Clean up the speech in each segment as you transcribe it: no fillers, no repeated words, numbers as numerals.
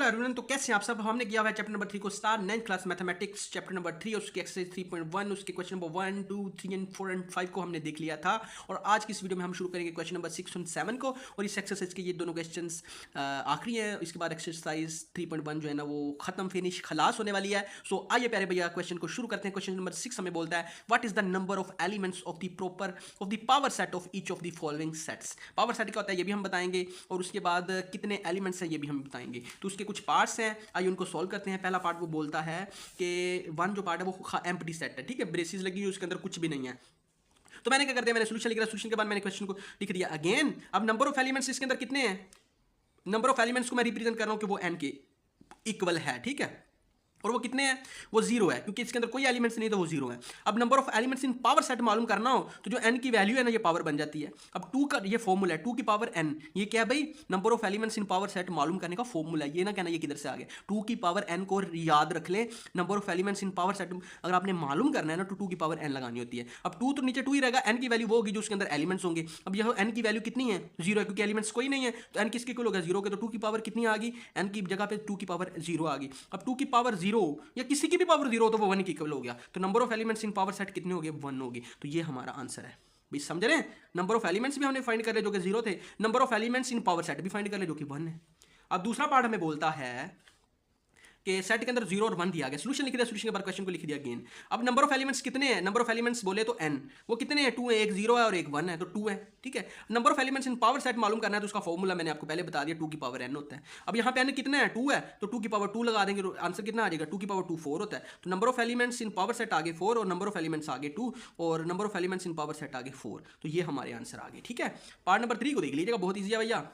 Everyone, तो कैसे हैं आप सब। हमने किया हुआ है चैप्टर नंबर 3 को start 9th class mathematics chapter number 3 और उसकी एक्सरसाइज 3.1 उसके क्वेश्चन नंबर 1 2 3 एंड 4 एंड 5 को हमने देख लिया था। और आज की इस वीडियो में हम शुरू करेंगे क्वेश्चन नंबर 6 और 7 को। और इस एक्सरसाइज के ये दोनों क्वेश्चंस आखिरी हैं। इसके बाद एक्सरसाइज 3.1 जो है ना वो खत्म, फिनिश, खलास होने वाली है। सो आइए प्यारे भैया क्वेश्चन को शुरू करते हैं। क्वेश्चन नंबर 6 हमें बोलता है what is the number of elements of the power set of each of the following sets. Power set क्या होता है ये भी हम बताएंगे, और उसके बाद कितने एलिमेंट्स हैं ये भी हम बताएंगे। तो उसके कुछ पार्ट्स हैं, आइए उनको सॉल्व करते हैं। पहला पार्ट वो बोलता है कि वन जो पार्ट है वो एम्प्टी सेट है, ठीक है, ब्रेसेस लगी हुई, उसके अंदर कुछ भी नहीं है। तो मैंने क्या कर दिया, मैंने सोल्यूशन लिख दिया। सोल्यूशन के बाद मैंने क्वेश्चन को लिख दिया अगेन। अब नंबर ऑफ एलिमेंट्स इसके अंदर कितने हैं, नंबर ऑफ एलिमेंट्स को मैं रिप्रेजेंट कर रहा हूं कि वो n के इक्वल है, ठीक है। और वो कितने हैं, वो जीरो है, क्योंकि इसके अंदर कोई एलिमेंट्स नहीं तो वो जीरो है। अब number of elements in power set मालूम करना हो तो जो n की वैल्यू है ना ये पावर बन जाती है। अब 2 का ये फॉर्मूला है 2 की पावर n, ये क्या है भाई, number of elements in power set मालूम करने का फॉर्मूला है। ये ना कहना ये किधर से आ गया, 2 की पावर n को याद रख ले। Number of elements in power set अगर आपने मालूम करना है ना तो 2 की पावर n लगानी होती है। अब 2 तो नीचे 2 ही रहेगा, n की वैल्यू वो होगी जो उसके अंदर एलिमेंट्स होंगे। अब यह n की वैल्यू कितनी है, जीरो है, क्योंकि एलिमेंट्स कोई नहीं है। तो n किसके इक्वल होगा, जीरो के। तो 2 की पावर कितनी आ गई, n की जगह पे 2 की पावर जीरो आ गई। अब 2 की पावर जीरो या किसी की भी पावर जीरो तो वो 1 की इक्वल हो गया। तो number of elements in power set कितने हो गए, 1 हो गए। तो ये हमारा आंसर है भाई, समझ रहे हैं। नंबर ऑफ एलिमेंट्स भी हमने फाइंड कर ले जो कि जीरो थे, number of elements in power set भी फाइंड कर ले जो कि 1 है। अब दूसरा पार्ट हमें बोलता है कि सेट के अंदर 0 और 1 दिया गया। सोल्यूशन लिख दिया, सोल्यूशन के बाद क्वेश्चन को लिख दिया अगेन। अब नंबर ऑफ एलिमेंट्स कितने हैं, नंबर ऑफ एलिमेंट्स बोले तो n, वो कितने हैं, 2 है, एक 0 है और एक 1 है, तो 2 है, ठीक है। Number of elements in power set मालूम करना है तो उसका फॉर्मूला मैंने आपको पहले बता दिया, 2 की पावर n होता है। अब यहाँ पे n कितना है, 2 है, तो 2 की पावर 2 लगा देंगे, आंसर कितना आ जाएगा, 2 की पावर 2 4 होता है। तो number of elements in power set आगे 4 और नंबर ऑफ एलिमेंट्स आगे 2 और number of elements in power set आगे 4। तो ये हमारे आंसर आ गए, ठीक है। पार्ट नंबर 3 को देख लीजिएगा, बहुत ईजी है भैया।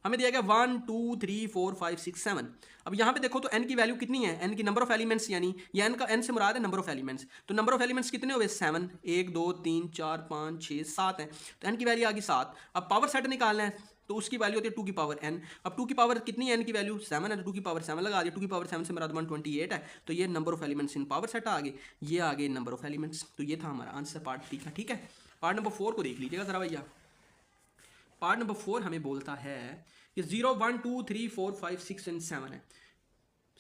हमें दिया गया 1 2 3 4 5 6 7। अब यहाँ पे देखो तो n की वैल्यू कितनी है, n की नंबर ऑफ एलिमेंट्स, यानी ये n का n से मुराद है नंबर ऑफ एलिमेंट्स। तो नंबर ऑफ एलिमेंट्स कितने हुए, 7, 1 2 3 4 5 6 7 है। तो n की वैल्यू आ गई 7। अब पावर सेट निकालना है तो उसकी वैल्यू होती है 2 की पावर n। अब 2 की पावर कितनी है, n की वैल्यू 7 है, तो 2 की पावर 7 लगा दिया। 2 की पावर 7 से मुराद 128 है। तो ये number of elements in power set आ गए, ये आ गए नंबर ऑफ एलिमेंट्स। तो ये था हमारा आंसर पार्ट 3 का, ठीक है। पार्ट नंबर 4 को देख लीजिएगा जरा भैया। पार्ट नंबर 4 हमें बोलता है कि 0 1 2 3 4 5 6 एंड 7 है,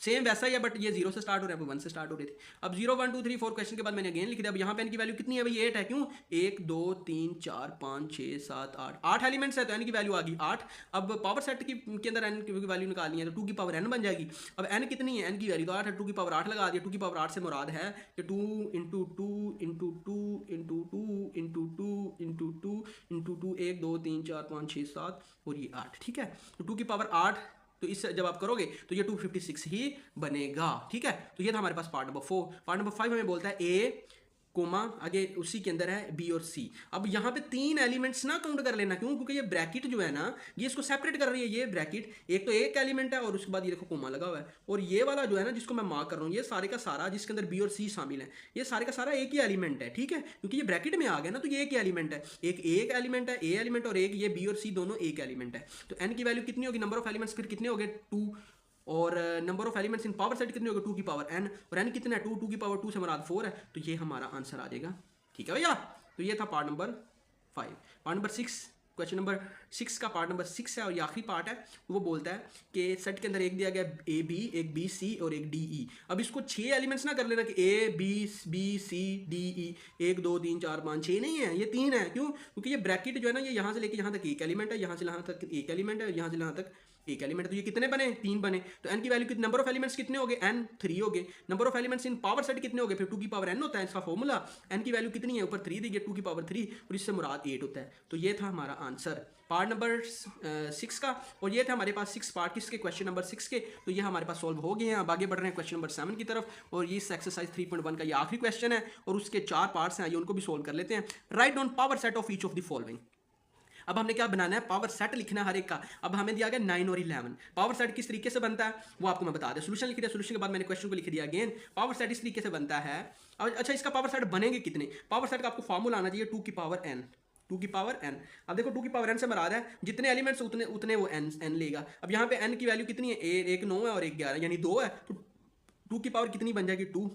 सेम वैसा ही है, बट ये 0 से स्टार्ट हो रहा है, 1 से स्टार्ट हो रहे थे। अब 0 1 2 3 4 क्वेश्चन के बाद मैंने अगेन लिख दिया। अब यहाँ पे n की वैल्यू कितनी है भाई, 8 है, क्यों, 1 2 3 4 5 6 7 8 8 एलिमेंट्स है, तो n की वैल्यू आ गई 8। अब पावर सेट के अंदर n की वैल्यू निकालनी है तो 2 की पावर n बन जाएगी। अब n कितनी है, n की वैल्यू तो 8 है, 2 की पावर 8 लगा दिया। 2 की पावर 8 से मुराद है कि 2 into 2 into 2 into 2 into 2 into 2 into 2 1 2 3 4 5 6 7 और ये 8, ठीक है। तो 2 की पावर 8 तो इससे जब आप करोगे तो ये 256 ही बनेगा, ठीक है। तो ये था हमारे पास पार्ट नंबर 4। पार्ट नंबर 5 हमें बोलता है ए कोमा, आगे उसी के अंदर है बी और सी। अब यहाँ पे 3 एलिमेंट्स ना काउंट कर लेना, क्यों, क्योंकि ये ब्रैकेट जो है ना ये इसको सेपरेट कर रही है। ये ब्रैकेट एक तो एक एलिमेंट है और उसके बाद ये देखो कोमा लगा हुआ है, और ये वाला जो है ना जिसको मैं मार्क कर रहा हूँ ये सारे का सारा जिसके अंदर बी और सी शामिल है, ये सारे का सारा एक ही एलिमेंट है, ठीक है। क्योंकि ये ब्रैकेट में आ गया ना तो ये एक ही एलिमेंट है, एक एलिमेंट है, ए एलिमेंट, और एक ये बी और सी दोनों एक एलिमेंट है। तो एन की वैल्यू कितनी होगी, नंबर ऑफ एलिमेंट्स फिर कितने हो गए 2, और number of elements in power set कितने हो गए 2 की पावर n, और n कितना है 2, 2 की पावर 2 से मुराद 4 है। तो ये हमारा आंसर आ जाएगा, ठीक है भैया। तो ये था part number 5। Part number 6, question number 6 का पार्ट नंबर 6 है और ये आखिरी पार्ट है। वो बोलता है कि सेट के अंदर एक दिया गया ए बी, एक बी सी और एक डी ई। अब इसको 6 एलिमेंट्स ना कर लेना कि A B B C D E, 1 2 3 4 5 6 नहीं है, ये 3 है, क्यों, क्योंकि ये ब्रैकेट जो है ना ये यहाँ से लेके यहाँ तक एक एलिमेंट है, यहाँ से यहाँ तक एक एलिमेंट है, यहाँ से यहाँ तक एक एलिमेंट। तो ये कितने बने, 3 बने। तो n की वैल्यू कितनी, नंबर ऑफ एलिमेंट्स कितने हो गए, n 3 हो गए। Number of elements in power set कितने हो गए, फिर 2 की पावर n होता है इसका फॉर्मूला। n की वैल्यू कितनी है, ऊपर 3 दी गई, 2 की पावर 3 और इससे मुराद 8 होता है। तो ये था हमारा आंसर पार्ट नंबर 6 का, और ये था हमारे पास 6 पार्ट किसके, क्वेश्चन नंबर 6 के। तो ये हमारे पास सॉल्व हो गए हैं। अब आगे बढ़ रहे हैं क्वेश्चन नंबर 7 की तरफ, और ये इस एक्सरसाइज 3.1 का ये आखिरी क्वेश्चन है और उसके 4 पार्ट्स हैं, आइए उनको भी सॉल्व कर लेते हैं। Write down power set of each of the following. अब हमने क्या बनाना है, पावर सेट लिखना है हर एक का। अब हमें दिया गया 9 और 11। पावर सेट किस तरीके से बनता है वो आपको मैं बता दें। सोल्यूशन लिख दिया, सोल्यूशन के बाद मैंने क्वेश्चन को लिख दिया अगेन। पावर सेट इस तरीके से बनता है। अब अच्छा, इसका पावर सेट बनेंगे कितने, पावर सेट का आपको फॉर्मूला आना चाहिए 2 की पावर n, 2 की पावर n। अब देखो 2 की पावर n से मुराद है जितने एलिमेंट्स उतने वो n लेगा। अब यहाँ पे n की वैल्यू कितनी है, एक 9 है और एक 11 यानी 2 है। तो 2 की पावर कितनी बन जाएगी 2,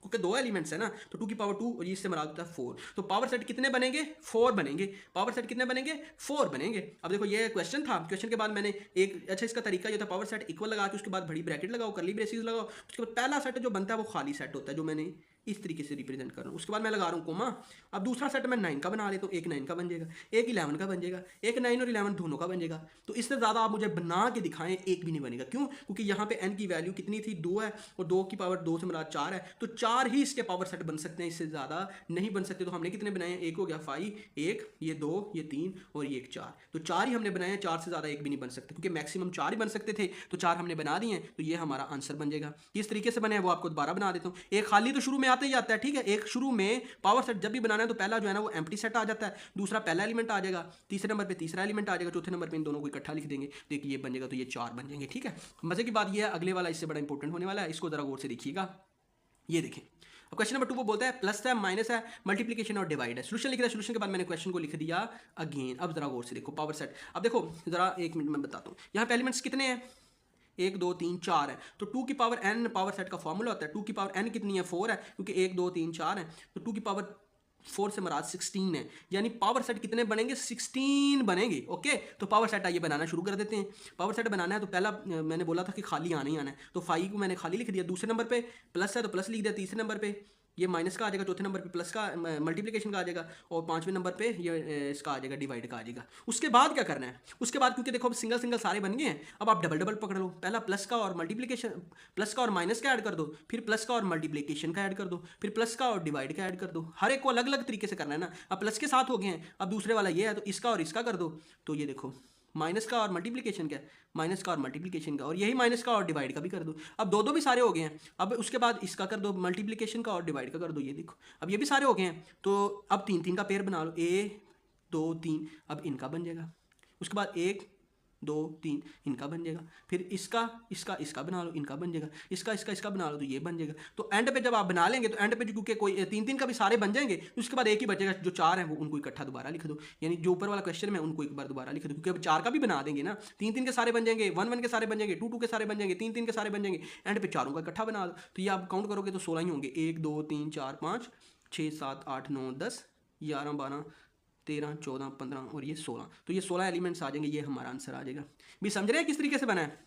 क्योंकि 2 एलिमेंट्स है ना, तो 2 की पावर 2 और इससे मराद होता है 4। तो पावर सेट कितने बनेंगे? 4 बनेंगे। पावर सेट कितने बनेंगे? 4 बनेंगे। अब देखो ये क्वेश्चन था, क्वेश्चन के बाद मैंने एक अच्छा इसका तरीका ये था, पावर सेट इक्वल लगा के उसके बाद बड़ी ब्रैकेट लगाओ, करली ब्रेसिस लगाओ, उसके बाद पहला सेट जो बनता है वो खाली सेट होता है, जो मैंने इस तरीके से रिप्रेजेंट कर रहा हूँ। उसके बाद मैं लगा रहा हूँ कोमा। अब दूसरा सेट मैं 9 का बना लेता हूँ, एक 9 का बन जाएगा, एक 11 का बन जाएगा, एक 9 और 11 दोनों का बन जाएगा। तो इससे ज़्यादा आप मुझे बना के दिखाएं, एक भी नहीं बनेगा। क्यों? क्योंकि यहाँ पे n की वैल्यू कितनी थी? 2 है, और 2 की पावर 2 से मुराद 4 है, तो 4 ही इसके पावर सेट बन सकते हैं, इससे ज़्यादा नहीं बन सकते। तो हमने कितने बनाए हैं? एक हो गया 5, एक ये 2, ये 3 और ये एक 4। तो 4 ही हमने बनाए हैं, 4 से ज़्यादा एक भी नहीं बन सकते, क्योंकि मैक्सिमम 4 ही बन सकते थे, तो 4 हमने बना दिए हैं। तो ये हमारा आंसर बन जाएगा। किस तरीके से बने हैं वो आपको दोबारा बना देता हूँ। एक खाली तो शुरू में आते ही आता है, ठीक है। एक शुरू में पावर सेट जब भी बनाना है तो पहला जो है ना वो एम्प्टी सेट आ जाता है, दूसरा पहला एलिमेंट आ जाएगा, तीसरे नंबर पे तीसरा एलिमेंट आ जाएगा, चौथे नंबर पे इन दोनों को इकट्ठा लिख देंगे, देखिए ये बन जाएगा, तो ये 4 बन जाएंगे, ठीक है। मजे की बात ये है, अगले वाला इससे बड़ा इंपॉर्टेंट होने वाला है, इसको जरा गौर से देखिएगा। ये देखें, अब क्वेश्चन नंबर 2 वो बोलता है प्लस है, माइनस है, मल्टीप्लिकेशन और डिवाइड है। सोल्यूशन लिख रहा है, सोल्यूशन के बाद मैंने क्वेश्चन को लिख दिया अगेन। अब जरा गौर से देखो पावर सेट। अब देखो जरा एक मिनट में बताता हूँ, यहाँ पे एलिमेंट्स कितने हैं? 1 2 3 4 है, तो 2 की पावर n पावर सेट का फॉर्मूला होता है। 2 की पावर n कितनी है? 4 है, क्योंकि 1 2 3 4 है, तो 2 की पावर 4 से मराद 16 है, यानी पावर सेट कितने बनेंगे? 16 बनेंगे। ओके, तो पावर सेट आइए बनाना शुरू कर देते हैं। पावर सेट बनाना है तो पहला मैंने बोला था कि खाली आना ही आना है, तो 5 को मैंने खाली लिख दिया। दूसरे नंबर पे प्लस है तो प्लस लिख दिया, तीसरे नंबर पे ये माइनस का आ जाएगा, चौथे नंबर पे प्लस का मल्टीप्लिकेशन का आ जाएगा, और पांचवें नंबर पे ये इसका आ जाएगा, डिवाइड का आ जाएगा। उसके बाद क्या करना है? उसके बाद क्योंकि देखो अब सिंगल सिंगल सारे बन गए हैं, अब आप डबल डबल पकड़ लो। पहला प्लस का और मल्टीप्लिकेशन, प्लस का और माइनस का ऐड कर दो, फिर प्लस का और मल्टीप्लिकेशन का ऐड कर दो, फिर प्लस का और डिवाइड का ऐड कर दो। हर एक को अलग अलग तरीके से करना है ना। अब प्लस के साथ हो गए हैं, अब दूसरे वाला ये है, तो इसका और इसका कर दो। तो ये देखो माइनस का और मल्टीप्लिकेशन का, माइनस का और मल्टीप्लिकेशन का, और यही माइनस का और डिवाइड का भी कर दो। अब दो दो भी सारे हो गए हैं। अब उसके बाद इसका कर दो, मल्टीप्लिकेशन का और डिवाइड का कर दो। ये देखो अब ये भी सारे हो गए हैं, तो अब 3 3 का पेयर बना लो, 1 2 3। अब इनका बन जाएगा। उसके बाद 1 2 3 इनका बन जाएगा, फिर इसका इसका इसका बना लो, इनका बन जाएगा, इसका इसका इसका बना लो, तो ये बन जाएगा। तो एंड पे जब आप बना लेंगे तो एंड पे क्योंकि कोई 3 3 का भी सारे बन जाएंगे, उसके बाद एक ही बचेगा, जो 4 है वो उनको इकट्ठा दोबारा लिख दो, यानी जो ऊपर वाला क्वेश्चन में उनको एक बार दोबारा लिख दो, क्योंकि अब 4 का भी बना देंगे ना। 3 3 के सारे बन जाएंगे, 1 1 के सारे बन जाएंगे, 2 2 के सारे बन जाएंगे, 3 3 के सारे बन जाएंगे, एंड पे चारों का इकट्ठा बना दो। तो ये आप काउंट करोगे तो 16 ही होंगे, 1 2 3 4 5 6 7 8 9 10 11 12 13 14 15 और ये 16। तो ये 16 एलिमेंट्स आ जाएंगे, ये हमारा आंसर आ जाएगा। भी समझ रहे हैं किस तरीके से बना है?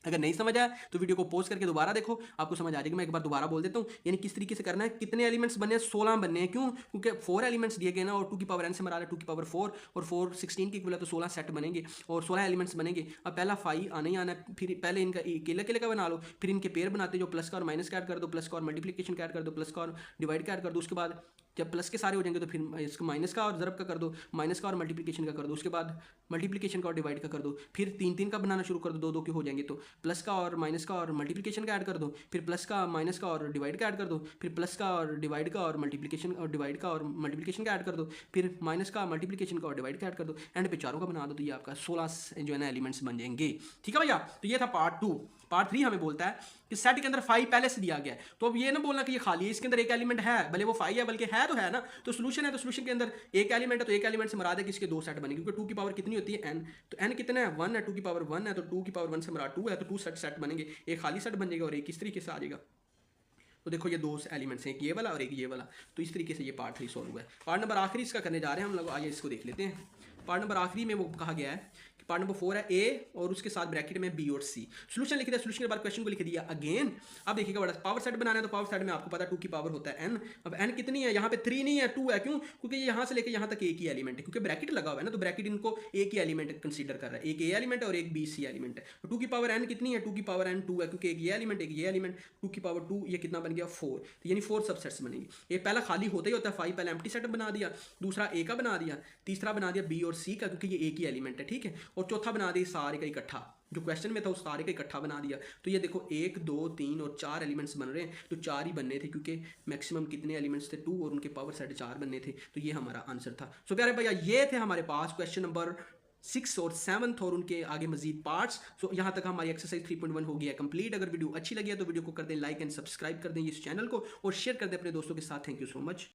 अगर नहीं समझ आया तो वीडियो को पॉज करके दोबारा देखो, आपको समझ आ जाएगी। मैं एक बार दोबारा बोल देता हूँ, यानी किस तरीके से करना है। कितने एलिमेंट्स बने हैं? 16 बनने हैं। क्यों? क्योंकि 4 एलिमेंट्स दिए गए ना, और 2 की पावर n से मरा रहा है 2 की पावर 4, और 4 16 की इक्वल है, तो 16 सेट बनेंगे और 16 एलिमेंट्स बनेंगे। अब पहला 5 आना ही आना है, फिर पहले इनका केले केले का बना लो, फिर इनके पेयर बनाते जो प्लस का और माइनस का ऐड कर दो, प्लस का और मल्टीप्लिकेशन का ऐड कर दो, प्लस का और डिवाइड का ऐड कर दो। उसके बाद जब प्लस के सारे हो जाएंगे तो फिर इसका माइनस का और ज़रब का कर दो, माइनस का और मल्टीप्लिकेशन का कर दो, उसके बाद मल्टीप्लिकेशन का और डिवाइड का कर दो, फिर 3 3 का बनाना शुरू कर दो, 2 2 के हो जाएंगे, तो प्लस का और माइनस का और मल्टीप्लिकेशन का ऐड कर दो, फिर प्लस का माइनस का और डिवाइड का ऐड कर दो, फिर प्लस का और डिवाइड का और मल्टीप्लिकेशन और डिवाइड का और मल्टीप्लिकेशन का ऐड कर दो, फिर माइनस का मल्टीप्लिकेशन का और डिवाइड का ऐड कर दो, एंड पे चारों का बना दो। तो ये आपका 16 जो है ना एलिमेंट्स बन जाएंगे। ठीक है भैया, तो ये था पार्ट 2। पार्ट 3 हमें बोलता है कि सेट के अंदर 5 पहले से दिया गया है, तो अब ये ना बोलना कि ये खाली है, इसके अंदर एक एलिमेंट है, भले वो 5 है, बल्कि है तो है ना। तो सोल्यूशन है, तो सोल्यूशन के अंदर एक एलिमेंट है, तो एक एलिमेंट से मराद है कि इसके 2 सेट बनेंगे, क्योंकि 2 की पावर कितनी होती है? n। तो n कितना है? 1 है। 2 की पावर 1 है, तो 2 की पावर 1 से मराद 2 है, तो 2 सेट बनेंगे। एक खाली सेट बन जाएगा और एक इस तरीके से आ जाएगा। तो देखो ये 2 एलिमेंट्स हैं, एक ये वाला और एक ये वाला। तो इस तरीके से ये पार्ट 3 सॉल्व हुआ है। पार्ट नंबर आखिरी इसका करने जा रहे हैं हम लोग, आइए इसको देख लेते हैं। पार्ट नंबर आखिरी में वो कहा गया है कि पार्ट नंबर 4 है ए और उसके साथ ब्रैकेट में बी और सी। सोल्यूशन लिख दिया, सोल्यूशन के बाद क्वेश्चन को लिख दिया अगेन। अब देखिएगा बड़ा पावर सेट बनाना है, तो पावर सेट में आपको पता है 2 की पावर होता है n। अब n कितनी है? यहाँ पे 3 नहीं है, 2 है। क्यों? क्योंकि ये यहाँ से लेकर यहाँ तक एक ही एलिमेंट है, क्योंकि ब्रैकेट लगा हुआ है ना, तो ब्रैकेट इनको एक ही एलिमेंट कंसीडर कर रहा है। एक ए एलिमेंट है और एक बी सी एलिमेंट है। तो 2 की पावर n कितनी है? 2 की पावर n 2 है, क्योंकि एक ये एलिमेंट एक ये एलिमेंट। 2 की पावर 2 ये कितना बन गया? 4। तो यानी 4 सबसेट्स बनेंगे। एक पहला खाली होता ही होता है 5, पहले एम्प्टी सेट बना दिया, दूसरा ए का बना दिया, तीसरा बना दिया बी और सी का, क्योंकि ये एक ही एलिमेंट है। ठीक है, और चौथा बना दिया सारे का इकट्ठा, जो क्वेश्चन में था उस सारे का इकट्ठा बना दिया। तो ये देखो 1 2 3 और 4 एलिमेंट्स बन रहे हैं, तो 4 ही बनने थे, क्योंकि मैक्सिमम कितने एलिमेंट्स थे? 2, और उनके पावर सेट 4 बनने थे। तो ये हमारा आंसर था। सो प्यारे भैया, ये थे हमारे पास क्वेश्चन नंबर 6 और 7 और उनके आगे मजीद पार्ट्स। सो यहाँ तक हमारी एक्सरसाइज 3.1 हो गया है कंप्लीट। अगर वीडियो अच्छी लगी है तो वीडियो को कर दें लाइक एंड सब्सक्राइब कर दें इस चैनल को, और शेयर कर दें अपने दोस्तों के साथ। Thank you so much.